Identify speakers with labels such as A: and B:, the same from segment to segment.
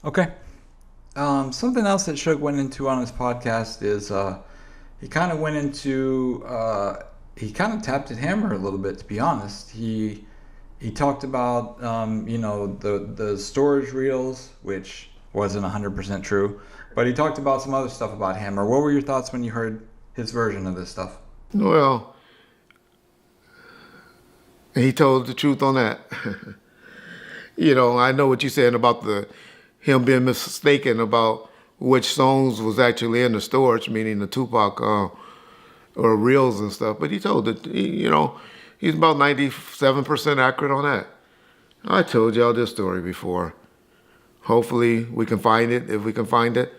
A: Okay. Something else that Suge went into on his podcast is he kind of went into he kind of tapped at Hammer a little bit. To be honest, he talked about the storage reels, which wasn't 100% true, but he talked about some other stuff about Hammer. What were your thoughts when you heard his version of this stuff?
B: Well, he told the truth on that. I know what you're saying about the him being mistaken about which songs was actually in the storage, meaning the Tupac or reels and stuff. But he told it, he's about 97% accurate on that. I told y'all this story before. Hopefully we can find it. If we can find it,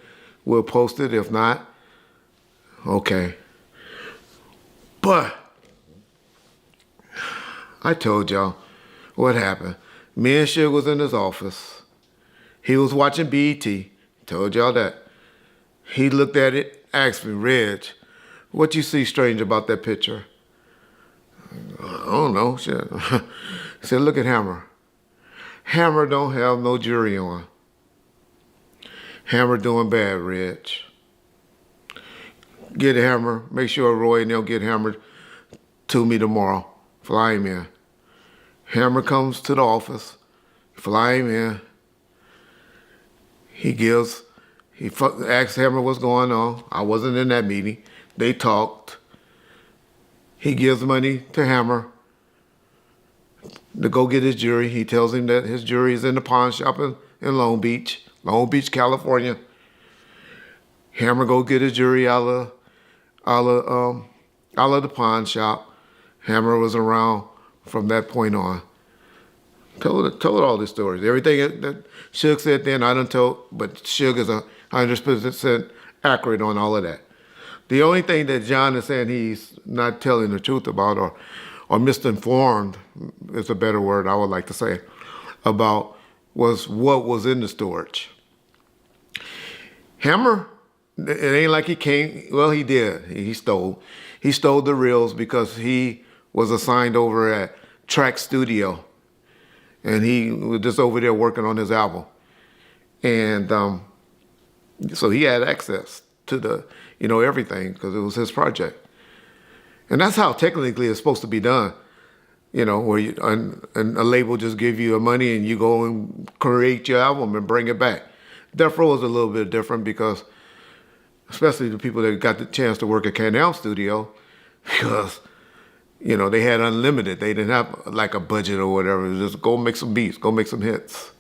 B: we'll post it. If not, okay. But I told y'all what happened. Me and Suge was in his office. He was watching BET. Told y'all that. He looked at it, asked me, Reg, what you see strange about that picture? I don't know. Shit. He said, look at Hammer. Hammer don't have no jewelry on. Hammer doing bad, Reg. Get Hammer. Make sure Roy and they'll get Hammer to me tomorrow. Fly him in. Hammer comes to the office. Fly him in. He asked Hammer what's going on. I wasn't in that meeting. They talked. He gives money to Hammer to go get his jewelry. He tells him that his jewelry is in the pawn shop in Long Beach, California. Hammer go get his jewelry out of the pawn shop. Hammer was around from that point on. Told all these stories. Everything that Suge said then, I done told, but Suge is 100% accurate on all of that. The only thing that John is saying he's not telling the truth about or misinformed is a better word I would like to say about was what was in the storage. Hammer, it ain't like he came, well, he did. He stole. He stole the reels because he was assigned over at Track Studio. And he was just over there working on his album. And so he had access to everything because it was his project. And that's how technically it's supposed to be done. Where and a label just give you a money and you go and create your album and bring it back. Death Row is a little bit different because, especially the people that got the chance to work at Can-Am Studio, because they had unlimited. They didn't have like a budget or whatever. It was just go make some beats, go make some hits.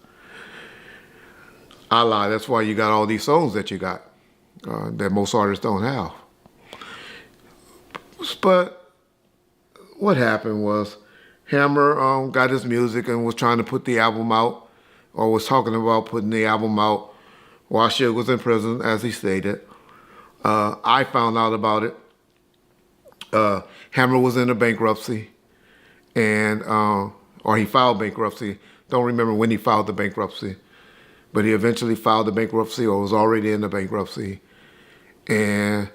B: That's why you got all these songs that you got that most artists don't have. But what happened was Hammer got his music and was trying to put the album out, or was talking about putting the album out while Suge was in prison, as he stated. I found out about it. Hammer was in a bankruptcy, and or he filed bankruptcy. Don't remember when he filed the bankruptcy, but he eventually filed the bankruptcy or was already in the bankruptcy. And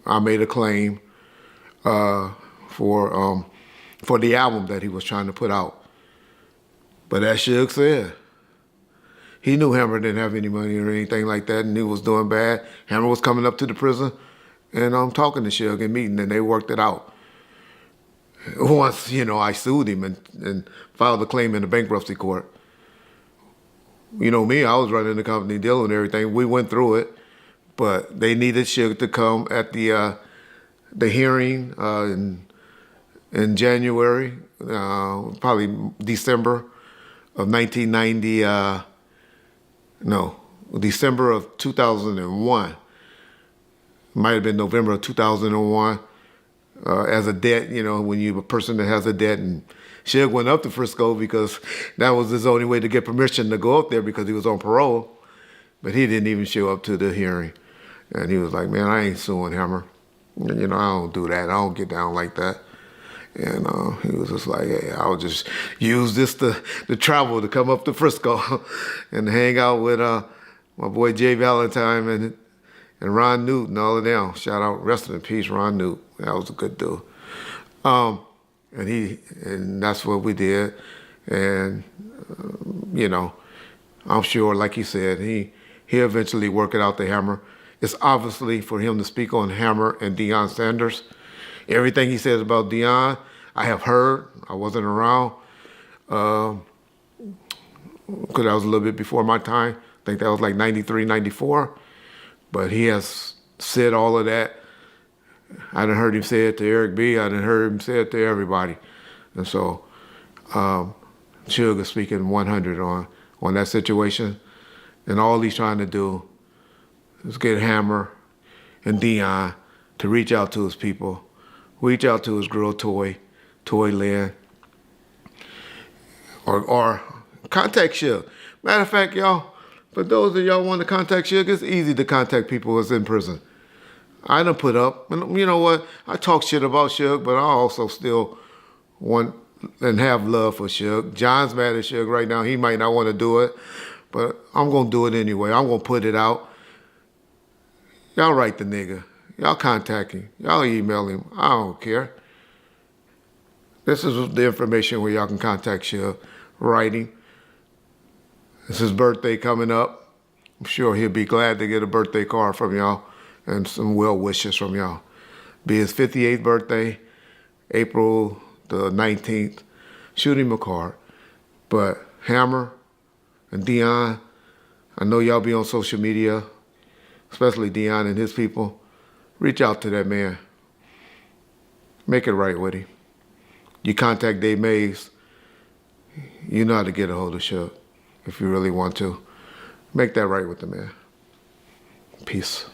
B: I made a claim for the album that he was trying to put out. But as Suge said, he knew Hammer didn't have any money or anything like that, and he was doing bad. Hammer was coming up to the prison, and I'm talking to Suge and meeting, and they worked it out. Once, I sued him and filed a claim in the bankruptcy court. Me, I was running the company, dealing with everything. We went through it, but they needed Suge to come at the hearing in January, probably December of 1990. No, December of 2001. Might have been November of 2001. As a debt, when you're a person that has a debt. And Suge went up to Frisco because that was his only way to get permission to go up there because he was on parole. But he didn't even show up to the hearing. And he was like, man, I ain't suing Hammer. I don't do that. I don't get down like that. And he was just like, hey, I'll just use this to travel to come up to Frisco and hang out with my boy Jay Valentine and Ron Newt and all of them. Shout out, rest in peace, Ron Newt. That was a good dude. And that's what we did. And, I'm sure, like he said, he'll eventually work it out to Hammer. It's obviously for him to speak on Hammer and Deion Sanders. Everything he says about Deion, I have heard. I wasn't around because that was a little bit before my time. I think that was like 93, 94. But he has said all of that. I done heard him say it to Eric B. I done heard him say it to everybody. And so Suge is speaking 100 on that situation. And all he's trying to do is get Hammer and Deion to reach out to his people, reach out to his girl Toy Lynn, or contact Suge. Matter of fact, y'all, for those of y'all want to contact Suge, it's easy to contact people that's in prison. I done put up, and you know what? I talk shit about Suge, but I also still want and have love for Suge. John's mad at Suge right now. He might not want to do it, but I'm going to do it anyway. I'm going to put it out. Y'all write the nigga. Y'all contact him. Y'all email him. I don't care. This is the information where y'all can contact Suge. Write him. It's his birthday coming up. I'm sure he'll be glad to get a birthday card from y'all and some well wishes from y'all. Be his 58th birthday, April the 19th. Shoot him a card. But Hammer and Deion, I know y'all be on social media, especially Deion and his people. Reach out to that man. Make it right with him. You contact Dave Mays, you know how to get a hold of Suge if you really want to. Make that right with the man. Peace.